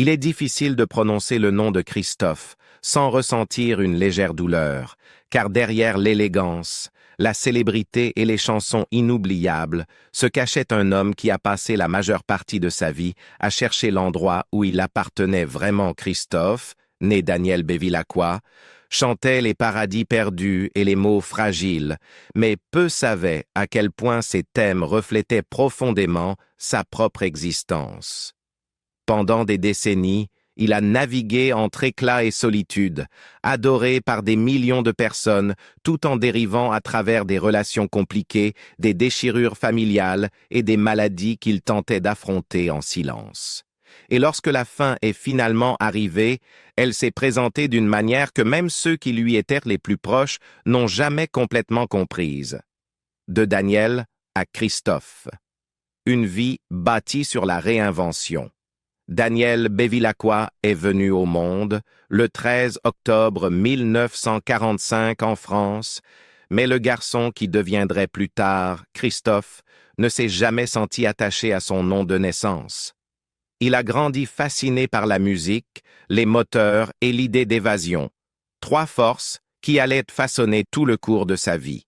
Il est difficile de prononcer le nom de Christophe sans ressentir une légère douleur, car derrière l'élégance, la célébrité et les chansons inoubliables se cachait un homme qui a passé la majeure partie de sa vie à chercher l'endroit où il appartenait vraiment. Christophe, né Daniel Bevilacqua, chantait les paradis perdus et les mots fragiles, mais peu savait à quel point ces thèmes reflétaient profondément sa propre existence. Pendant des décennies, il a navigué entre éclat et solitude, adoré par des millions de personnes, tout en dérivant à travers des relations compliquées, des déchirures familiales et des maladies qu'il tentait d'affronter en silence. Et lorsque la fin est finalement arrivée, elle s'est présentée d'une manière que même ceux qui lui étaient les plus proches n'ont jamais complètement comprise. De Daniel à Christophe. Une vie bâtie sur la réinvention. Daniel Bevilacqua est venu au monde le 13 octobre 1945 en France, mais le garçon qui deviendrait plus tard Christophe ne s'est jamais senti attaché à son nom de naissance. Il a grandi fasciné par la musique, les moteurs et l'idée d'évasion, trois forces qui allaient façonner tout le cours de sa vie.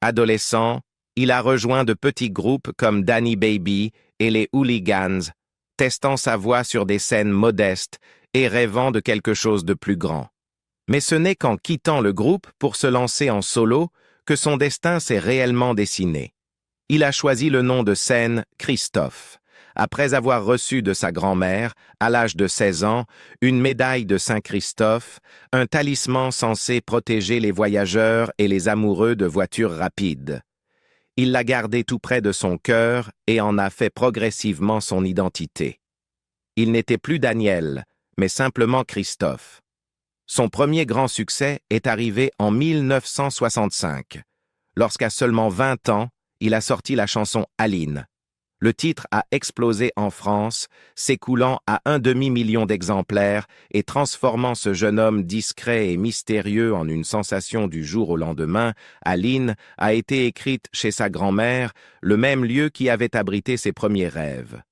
Adolescent, il a rejoint de petits groupes comme Danny Baby et les Hooligans, testant sa voix sur des scènes modestes et rêvant de quelque chose de plus grand. Mais ce n'est qu'en quittant le groupe pour se lancer en solo que son destin s'est réellement dessiné. Il a choisi le nom de scène Christophe, après avoir reçu de sa grand-mère, à l'âge de 16 ans, une médaille de Saint-Christophe, un talisman censé protéger les voyageurs et les amoureux de voitures rapides. Il l'a gardé tout près de son cœur et en a fait progressivement son identité. Il n'était plus Daniel, mais simplement Christophe. Son premier grand succès est arrivé en 1965, lorsqu'à seulement 20 ans, il a sorti la chanson Aline. Le titre a explosé en France, s'écoulant à 1 demi-million d'exemplaires et transformant ce jeune homme discret et mystérieux en une sensation du jour au lendemain. Aline a été écrite chez sa grand-mère, le même lieu qui avait abrité ses premiers rêves.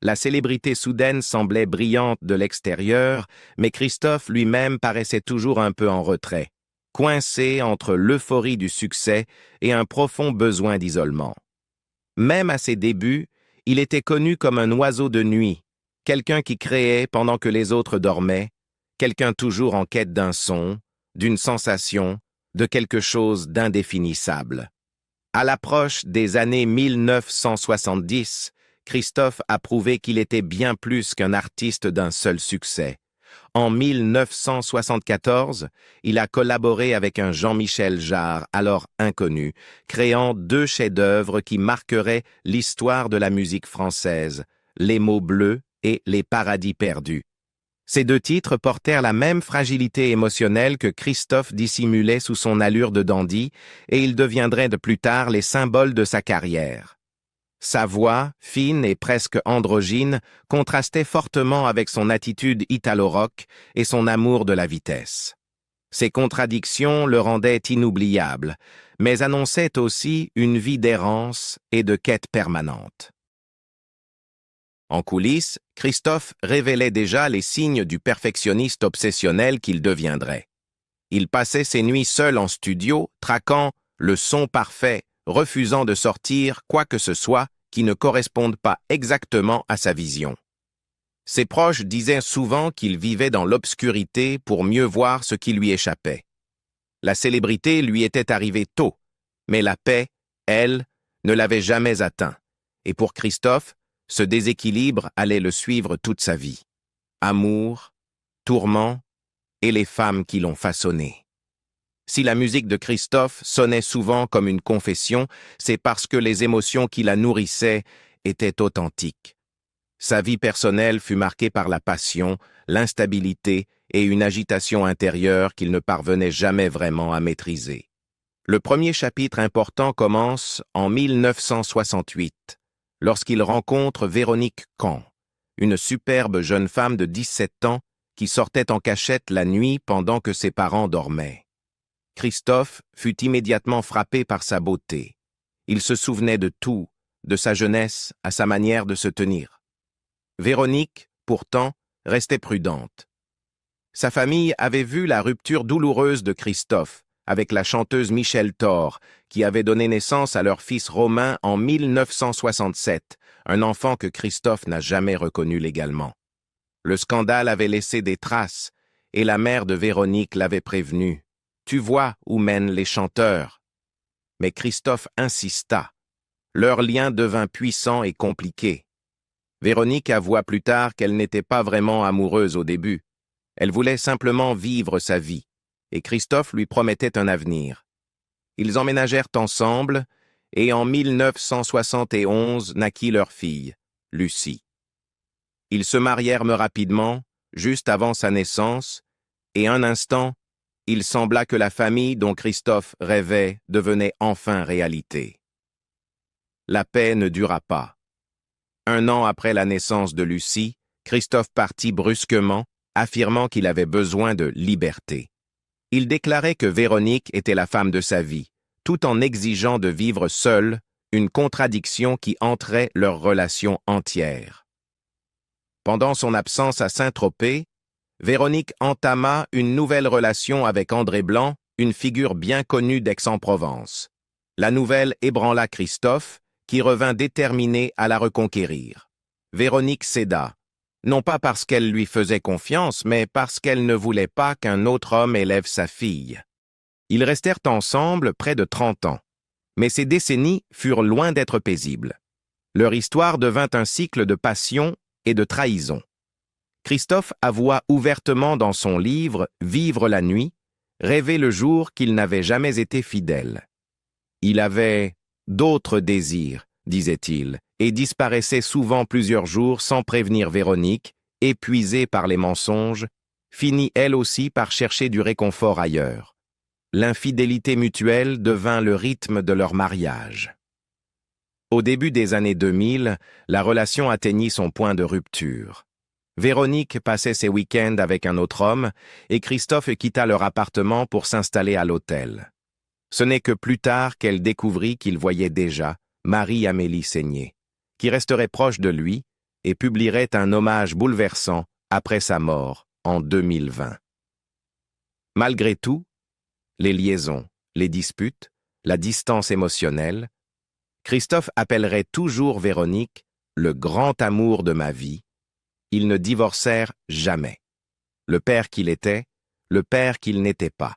La célébrité soudaine semblait brillante de l'extérieur, mais Christophe lui-même paraissait toujours un peu en retrait, coincé entre l'euphorie du succès et un profond besoin d'isolement. Même à ses débuts, il était connu comme un oiseau de nuit, quelqu'un qui créait pendant que les autres dormaient, quelqu'un toujours en quête d'un son, d'une sensation, de quelque chose d'indéfinissable. À l'approche des années 1970, Christophe a prouvé qu'il était bien plus qu'un artiste d'un seul succès. En 1974, il a collaboré avec un Jean-Michel Jarre, alors inconnu, créant 2 chefs-d'œuvre qui marqueraient l'histoire de la musique française, Les mots bleus et Les paradis perdus. Ces 2 titres portèrent la même fragilité émotionnelle que Christophe dissimulait sous son allure de dandy, et ils deviendraient de plus tard les symboles de sa carrière. Sa voix, fine et presque androgyne, contrastait fortement avec son attitude italo-rock et son amour de la vitesse. Ces contradictions le rendaient inoubliable, mais annonçaient aussi une vie d'errance et de quête permanente. En coulisses, Christophe révélait déjà les signes du perfectionniste obsessionnel qu'il deviendrait. Il passait ses nuits seul en studio, traquant le son parfait, refusant de sortir quoi que ce soit qui ne corresponde pas exactement à sa vision. Ses proches disaient souvent qu'il vivait dans l'obscurité pour mieux voir ce qui lui échappait. La célébrité lui était arrivée tôt, mais la paix, elle, ne l'avait jamais atteint. Et pour Christophe, ce déséquilibre allait le suivre toute sa vie. Amour, tourment et les femmes qui l'ont façonné. Si la musique de Christophe sonnait souvent comme une confession, c'est parce que les émotions qui la nourrissaient étaient authentiques. Sa vie personnelle fut marquée par la passion, l'instabilité et une agitation intérieure qu'il ne parvenait jamais vraiment à maîtriser. Le premier chapitre important commence en 1968, lorsqu'il rencontre Véronique Can, une superbe jeune femme de 17 ans qui sortait en cachette la nuit pendant que ses parents dormaient. Christophe fut immédiatement frappé par sa beauté. Il se souvenait de tout, de sa jeunesse à sa manière de se tenir. Véronique, pourtant, restait prudente. Sa famille avait vu la rupture douloureuse de Christophe avec la chanteuse Michèle Thor, qui avait donné naissance à leur fils Romain en 1967, un enfant que Christophe n'a jamais reconnu légalement. Le scandale avait laissé des traces, et la mère de Véronique l'avait prévenu. « Tu vois où mènent les chanteurs ?» Mais Christophe insista. Leur lien devint puissant et compliqué. Véronique avoua plus tard qu'elle n'était pas vraiment amoureuse au début. Elle voulait simplement vivre sa vie, et Christophe lui promettait un avenir. Ils emménagèrent ensemble, et en 1971 naquit leur fille, Lucie. Ils se marièrent rapidement, juste avant sa naissance, et un instant, il sembla que la famille dont Christophe rêvait devenait enfin réalité. La paix ne dura pas. 1 an après la naissance de Lucie, Christophe partit brusquement, affirmant qu'il avait besoin de liberté. Il déclarait que Véronique était la femme de sa vie, tout en exigeant de vivre seule, une contradiction qui entrait leur relation entière. Pendant son absence à Saint-Tropez, Véronique entama une nouvelle relation avec André Blanc, une figure bien connue d'Aix-en-Provence. La nouvelle ébranla Christophe, qui revint déterminé à la reconquérir. Véronique céda, non pas parce qu'elle lui faisait confiance, mais parce qu'elle ne voulait pas qu'un autre homme élève sa fille. Ils restèrent ensemble près de 30 ans, mais ces décennies furent loin d'être paisibles. Leur histoire devint un cycle de passion et de trahison. Christophe avoua ouvertement dans son livre « Vivre la nuit », rêver le jour qu'il n'avait jamais été fidèle. Il avait d'autres désirs, disait-il, et disparaissait souvent plusieurs jours sans prévenir Véronique, épuisée par les mensonges, finit elle aussi par chercher du réconfort ailleurs. L'infidélité mutuelle devint le rythme de leur mariage. Au début des années 2000, la relation atteignit son point de rupture. Véronique passait ses week-ends avec un autre homme et Christophe quitta leur appartement pour s'installer à l'hôtel. Ce n'est que plus tard qu'elle découvrit qu'il voyait déjà Marie-Amélie Seigné, qui resterait proche de lui et publierait un hommage bouleversant après sa mort en 2020. Malgré tout, les liaisons, les disputes, la distance émotionnelle, Christophe appellerait toujours Véronique « le grand amour de ma vie ». Ils ne divorcèrent jamais. Le père qu'il était, le père qu'il n'était pas.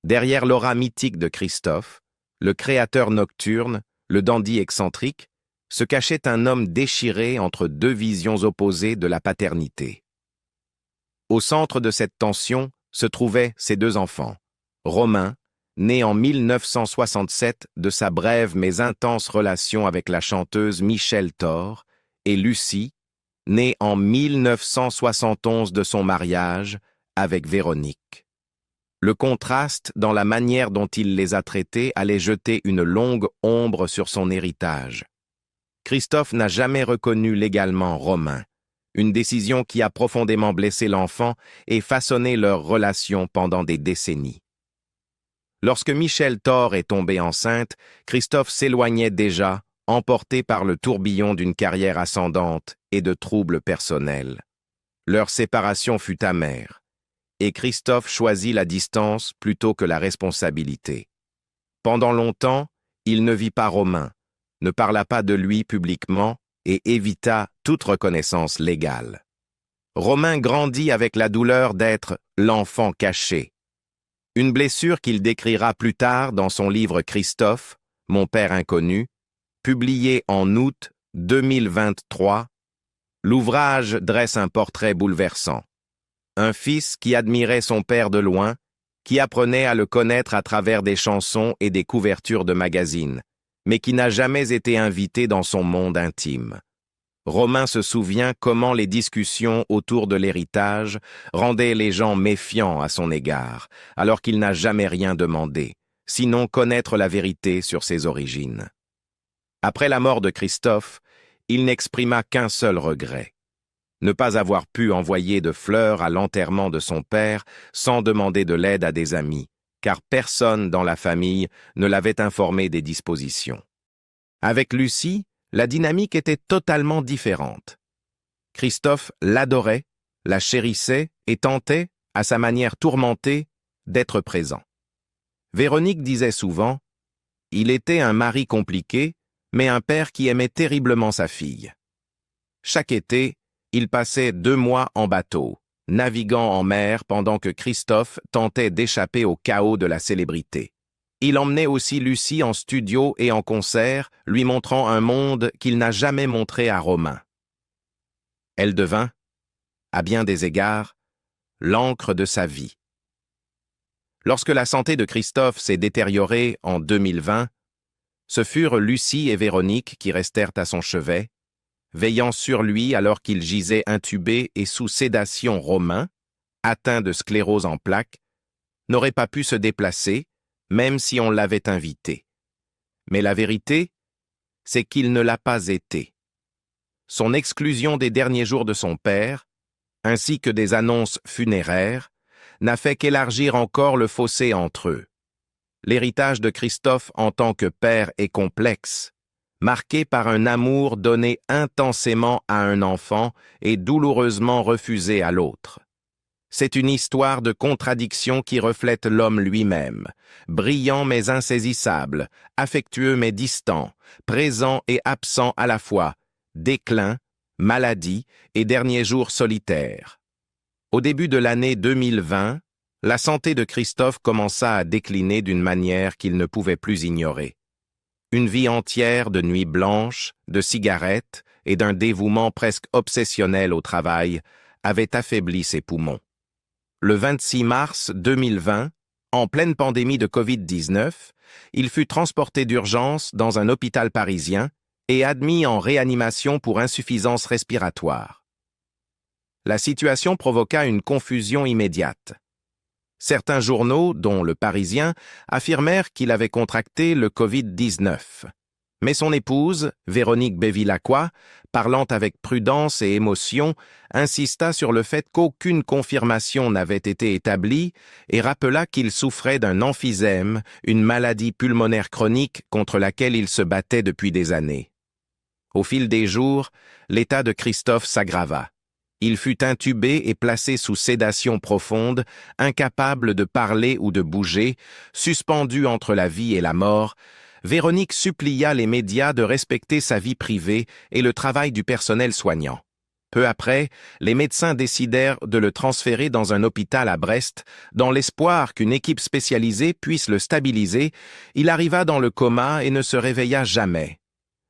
Derrière l'aura mythique de Christophe, le créateur nocturne, le dandy excentrique, se cachait un homme déchiré entre deux visions opposées de la paternité. Au centre de cette tension se trouvaient ses 2 enfants. Romain, né en 1967 de sa brève mais intense relation avec la chanteuse Michèle Thor, et Lucie, née en 1971 de son mariage avec Véronique. Le contraste dans la manière dont il les a traités allait jeter une longue ombre sur son héritage. Christophe n'a jamais reconnu légalement Romain, une décision qui a profondément blessé l'enfant et façonné leur relation pendant des décennies. Lorsque Michèle Thor est tombée enceinte, Christophe s'éloignait déjà, emporté par le tourbillon d'une carrière ascendante et de troubles personnels. Leur séparation fut amère, et Christophe choisit la distance plutôt que la responsabilité. Pendant longtemps, il ne vit pas Romain, ne parla pas de lui publiquement et évita toute reconnaissance légale. Romain grandit avec la douleur d'être l'enfant caché. Une blessure qu'il décrira plus tard dans son livre Christophe, Mon père inconnu, publié en août 2023. L'ouvrage dresse un portrait bouleversant. Un fils qui admirait son père de loin, qui apprenait à le connaître à travers des chansons et des couvertures de magazines, mais qui n'a jamais été invité dans son monde intime. Romain se souvient comment les discussions autour de l'héritage rendaient les gens méfiants à son égard, alors qu'il n'a jamais rien demandé, sinon connaître la vérité sur ses origines. Après la mort de Christophe, il n'exprima qu'un seul regret: ne pas avoir pu envoyer de fleurs à l'enterrement de son père sans demander de l'aide à des amis, car personne dans la famille ne l'avait informé des dispositions. Avec Lucie, la dynamique était totalement différente. Christophe l'adorait, la chérissait et tentait, à sa manière tourmentée, d'être présent. Véronique disait souvent « Il était un mari compliqué, mais un père qui aimait terriblement sa fille. » Chaque été, il passait 2 mois en bateau, naviguant en mer pendant que Christophe tentait d'échapper au chaos de la célébrité. Il emmenait aussi Lucie en studio et en concert, lui montrant un monde qu'il n'a jamais montré à Romain. Elle devint, à bien des égards, l'encre de sa vie. Lorsque la santé de Christophe s'est détériorée en 2020, ce furent Lucie et Véronique qui restèrent à son chevet, veillant sur lui alors qu'il gisait intubé et sous sédation. Romain, atteint de sclérose en plaques, n'aurait pas pu se déplacer, même si on l'avait invité. Mais la vérité, c'est qu'il ne l'a pas été. Son exclusion des derniers jours de son père, ainsi que des annonces funéraires, n'a fait qu'élargir encore le fossé entre eux. L'héritage de Christophe en tant que père est complexe, marqué par un amour donné intensément à un enfant et douloureusement refusé à l'autre. C'est une histoire de contradiction qui reflète l'homme lui-même, brillant mais insaisissable, affectueux mais distant, présent et absent à la fois, déclin, maladie et derniers jours solitaires. Au début de l'année 2020, la santé de Christophe commença à décliner d'une manière qu'il ne pouvait plus ignorer. Une vie entière de nuits blanches, de cigarettes et d'un dévouement presque obsessionnel au travail avait affaibli ses poumons. Le 26 mars 2020, en pleine pandémie de Covid-19, il fut transporté d'urgence dans un hôpital parisien et admis en réanimation pour insuffisance respiratoire. La situation provoqua une confusion immédiate. Certains journaux, dont Le Parisien, affirmèrent qu'il avait contracté le Covid-19. Mais son épouse, Véronique Bevilacqua, parlant avec prudence et émotion, insista sur le fait qu'aucune confirmation n'avait été établie et rappela qu'il souffrait d'un emphysème, une maladie pulmonaire chronique contre laquelle il se battait depuis des années. Au fil des jours, l'état de Christophe s'aggrava. Il fut intubé et placé sous sédation profonde, incapable de parler ou de bouger, suspendu entre la vie et la mort. Véronique supplia les médias de respecter sa vie privée et le travail du personnel soignant. Peu après, les médecins décidèrent de le transférer dans un hôpital à Brest, dans l'espoir qu'une équipe spécialisée puisse le stabiliser. Il arriva dans le coma et ne se réveilla jamais.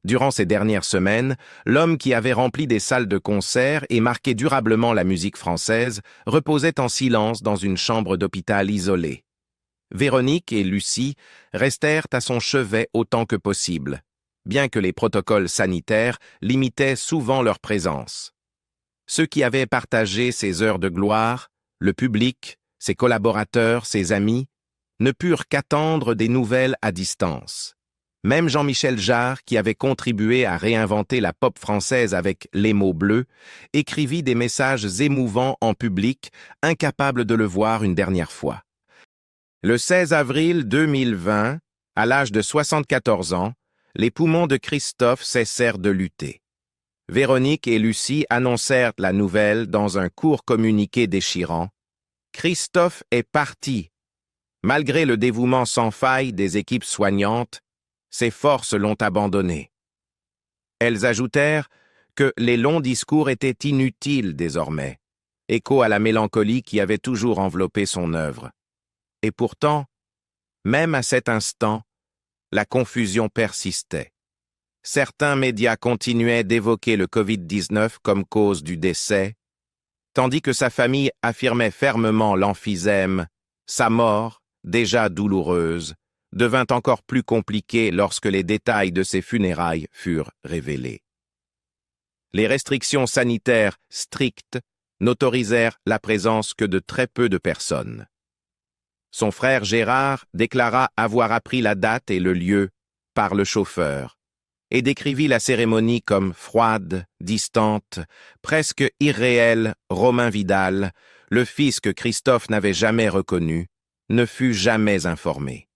Durant ces dernières semaines, l'homme qui avait rempli des salles de concert et marqué durablement la musique française reposait en silence dans une chambre d'hôpital isolée. Véronique et Lucie restèrent à son chevet autant que possible, bien que les protocoles sanitaires limitaient souvent leur présence. Ceux qui avaient partagé ces heures de gloire, le public, ses collaborateurs, ses amis, ne purent qu'attendre des nouvelles à distance. Même Jean-Michel Jarre, qui avait contribué à réinventer la pop française avec Les mots bleus, écrivit des messages émouvants en public, incapable de le voir une dernière fois. Le 16 avril 2020, à l'âge de 74 ans, les poumons de Christophe cessèrent de lutter. Véronique et Lucie annoncèrent la nouvelle dans un court communiqué déchirant. « Christophe est parti. Malgré le dévouement sans faille des équipes soignantes, ses forces l'ont abandonné. » Elles ajoutèrent que les longs discours étaient inutiles désormais, écho à la mélancolie qui avait toujours enveloppé son œuvre. Et pourtant, même à cet instant, la confusion persistait. Certains médias continuaient d'évoquer le Covid-19 comme cause du décès, tandis que sa famille affirmait fermement l'emphysème. Sa mort, déjà douloureuse, devint encore plus compliquée lorsque les détails de ses funérailles furent révélés. Les restrictions sanitaires strictes n'autorisèrent la présence que de très peu de personnes. Son frère Gérard déclara avoir appris la date et le lieu par le chauffeur et décrivit la cérémonie comme froide, distante, presque irréelle. Romain Vidal, le fils que Christophe n'avait jamais reconnu, ne fut jamais informé.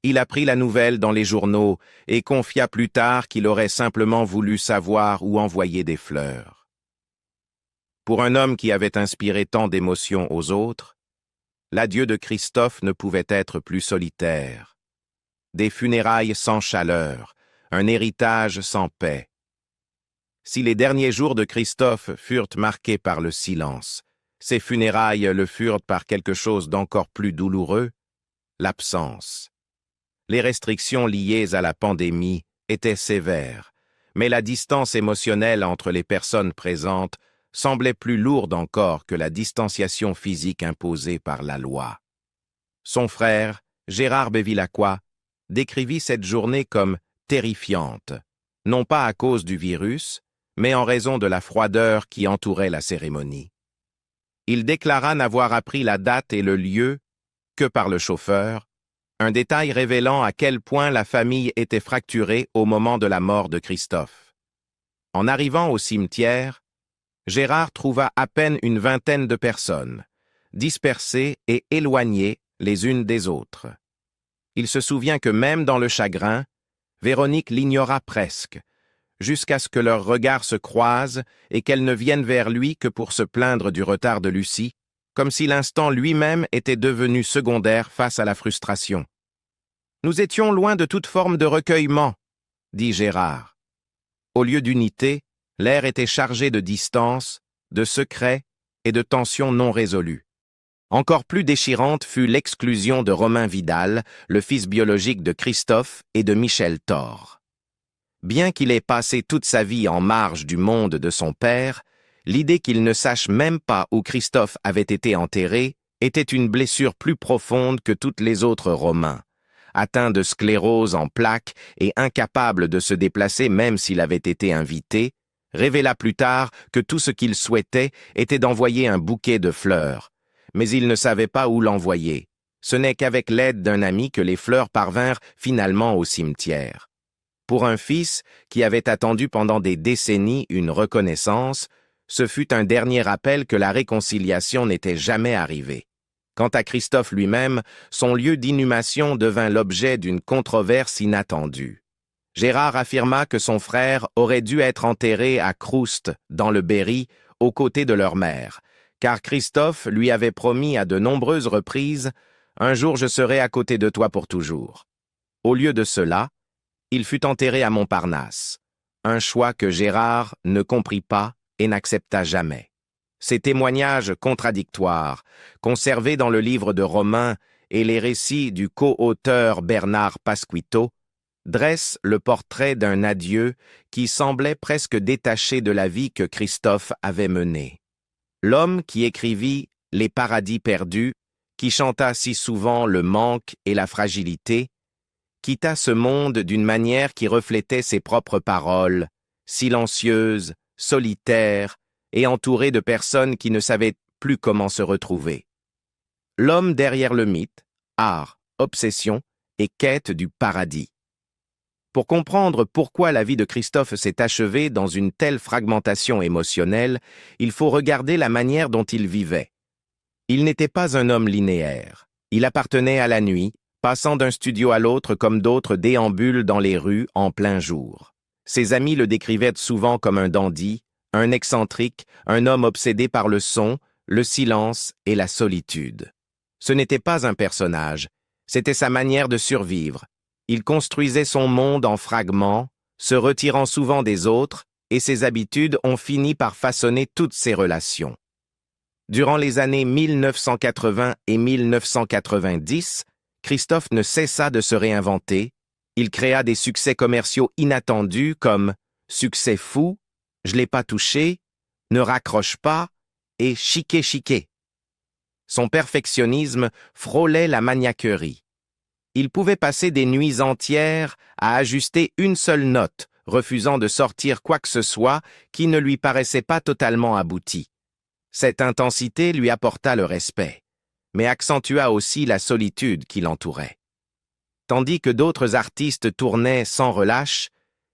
Il apprit la nouvelle dans les journaux et confia plus tard qu'il aurait simplement voulu savoir ou envoyer des fleurs. Pour un homme qui avait inspiré tant d'émotions aux autres, l'adieu de Christophe ne pouvait être plus solitaire. Des funérailles sans chaleur, un héritage sans paix. Si les derniers jours de Christophe furent marqués par le silence, ses funérailles le furent par quelque chose d'encore plus douloureux, l'absence. Les restrictions liées à la pandémie étaient sévères, mais la distance émotionnelle entre les personnes présentes semblait plus lourde encore que la distanciation physique imposée par la loi. Son frère, Gérard Bevilacqua, décrivit cette journée comme terrifiante, non pas à cause du virus, mais en raison de la froideur qui entourait la cérémonie. Il déclara n'avoir appris la date et le lieu que par le chauffeur, un détail révélant à quel point la famille était fracturée au moment de la mort de Christophe. En arrivant au cimetière, Gérard trouva à peine une vingtaine de personnes, dispersées et éloignées les unes des autres. Il se souvient que même dans le chagrin, Véronique l'ignora presque, jusqu'à ce que leurs regards se croisent et qu'elle ne vienne vers lui que pour se plaindre du retard de Lucie, comme si l'instant lui-même était devenu secondaire face à la frustration. « Nous étions loin de toute forme de recueillement, » dit Gérard. Au lieu d'unité, l'air était chargé de distance, de secrets et de tensions non résolues. Encore plus déchirante fut l'exclusion de Romain Vidal, le fils biologique de Christophe et de Michel Thor. Bien qu'il ait passé toute sa vie en marge du monde de son père, l'idée qu'il ne sache même pas où Christophe avait été enterré était une blessure plus profonde que toutes les autres Romains. Atteint de sclérose en plaques et incapable de se déplacer même s'il avait été invité, révéla plus tard que tout ce qu'il souhaitait était d'envoyer un bouquet de fleurs. Mais il ne savait pas où l'envoyer. Ce n'est qu'avec l'aide d'un ami que les fleurs parvinrent finalement au cimetière. Pour un fils qui avait attendu pendant des décennies une reconnaissance, ce fut un dernier rappel que la réconciliation n'était jamais arrivée. Quant à Christophe lui-même, son lieu d'inhumation devint l'objet d'une controverse inattendue. Gérard affirma que son frère aurait dû être enterré à Croust, dans le Berry, aux côtés de leur mère, car Christophe lui avait promis à de nombreuses reprises « Un jour je serai à côté de toi pour toujours ». Au lieu de cela, il fut enterré à Montparnasse, un choix que Gérard ne comprit pas et n'accepta jamais. Ces témoignages contradictoires, conservés dans le livre de Romain et les récits du co-auteur Bernard Pasquito, dressent le portrait d'un adieu qui semblait presque détaché de la vie que Christophe avait menée. L'homme qui écrivit « Les paradis perdus », qui chanta si souvent le manque et la fragilité, quitta ce monde d'une manière qui reflétait ses propres paroles, silencieuses, solitaires et entourées de personnes qui ne savaient plus comment se retrouver. L'homme derrière le mythe, art, obsession et quête du paradis. Pour comprendre pourquoi la vie de Christophe s'est achevée dans une telle fragmentation émotionnelle, il faut regarder la manière dont il vivait. Il n'était pas un homme linéaire. Il appartenait à la nuit, passant d'un studio à l'autre comme d'autres déambulent dans les rues en plein jour. Ses amis le décrivaient souvent comme un dandy, un excentrique, un homme obsédé par le son, le silence et la solitude. Ce n'était pas un personnage, c'était sa manière de survivre. Il construisait son monde en fragments, se retirant souvent des autres, et ses habitudes ont fini par façonner toutes ses relations. Durant les années 1980 et 1990, Christophe ne cessa de se réinventer. Il créa des succès commerciaux inattendus comme « Succès fou »,« Je l'ai pas touché »,« Ne raccroche pas » et « Chiqué chiqué ». Son perfectionnisme frôlait la maniaquerie. Il pouvait passer des nuits entières à ajuster une seule note, refusant de sortir quoi que ce soit qui ne lui paraissait pas totalement abouti. Cette intensité lui apporta le respect, mais accentua aussi la solitude qui l'entourait. Tandis que d'autres artistes tournaient sans relâche,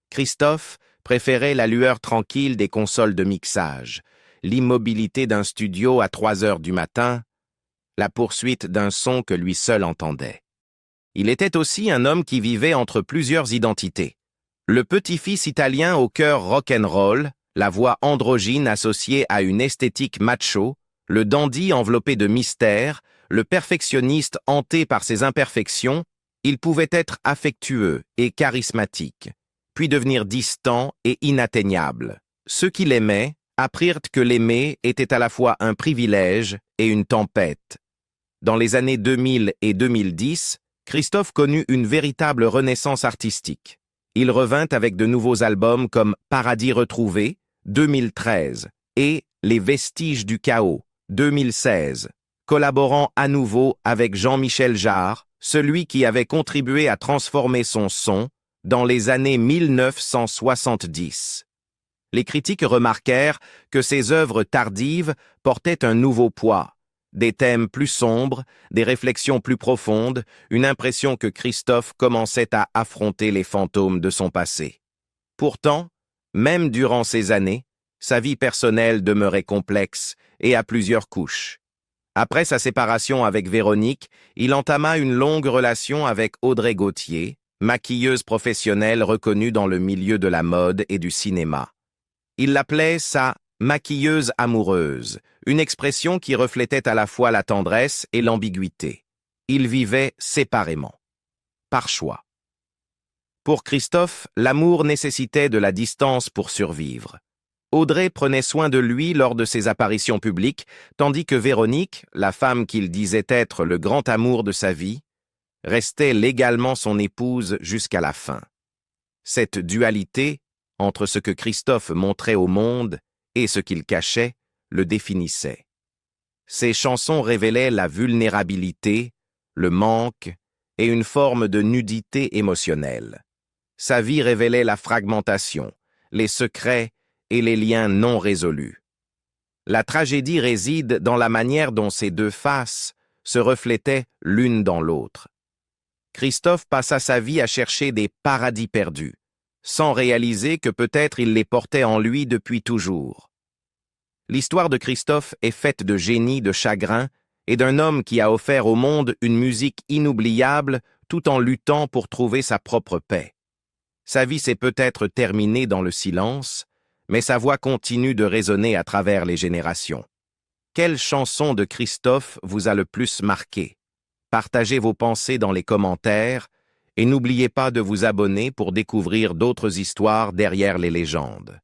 Christophe préférait la lueur tranquille des consoles de mixage, l'immobilité d'un studio à 3 heures du matin, la poursuite d'un son que lui seul entendait. Il était aussi un homme qui vivait entre plusieurs identités. Le petit-fils italien au cœur rock'n'roll, la voix androgyne associée à une esthétique macho, le dandy enveloppé de mystère, le perfectionniste hanté par ses imperfections, il pouvait être affectueux et charismatique, puis devenir distant et inatteignable. Ceux qui l'aimaient apprirent que l'aimer était à la fois un privilège et une tempête. Dans les années 2000 et 2010, Christophe connut une véritable renaissance artistique. Il revint avec de nouveaux albums comme Paradis retrouvé, 2013, et Les vestiges du chaos, 2016, collaborant à nouveau avec Jean-Michel Jarre, celui qui avait contribué à transformer son son dans les années 1970. Les critiques remarquèrent que ses œuvres tardives portaient un nouveau poids, des thèmes plus sombres, des réflexions plus profondes, une impression que Christophe commençait à affronter les fantômes de son passé. Pourtant, même durant ces années, sa vie personnelle demeurait complexe et à plusieurs couches. Après sa séparation avec Véronique, il entama une longue relation avec Audrey Gauthier, maquilleuse professionnelle reconnue dans le milieu de la mode et du cinéma. Il l'appelait sa « maquilleuse amoureuse », une expression qui reflétait à la fois la tendresse et l'ambiguïté. Ils vivaient séparément, par choix. Pour Christophe, l'amour nécessitait de la distance pour survivre. Audrey prenait soin de lui lors de ses apparitions publiques, tandis que Véronique, la femme qu'il disait être le grand amour de sa vie, restait légalement son épouse jusqu'à la fin. Cette dualité, entre ce que Christophe montrait au monde et ce qu'il cachait, le définissait. Ses chansons révélaient la vulnérabilité, le manque et une forme de nudité émotionnelle. Sa vie révélait la fragmentation, les secrets et les liens non résolus. La tragédie réside dans la manière dont ces deux faces se reflétaient l'une dans l'autre. Christophe passa sa vie à chercher des paradis perdus, sans réaliser que peut-être il les portait en lui depuis toujours. L'histoire de Christophe est faite de génie, de chagrin et d'un homme qui a offert au monde une musique inoubliable tout en luttant pour trouver sa propre paix. Sa vie s'est peut-être terminée dans le silence, mais sa voix continue de résonner à travers les générations. Quelle chanson de Christophe vous a le plus marqué? Partagez vos pensées dans les commentaires et n'oubliez pas de vous abonner pour découvrir d'autres histoires derrière les légendes.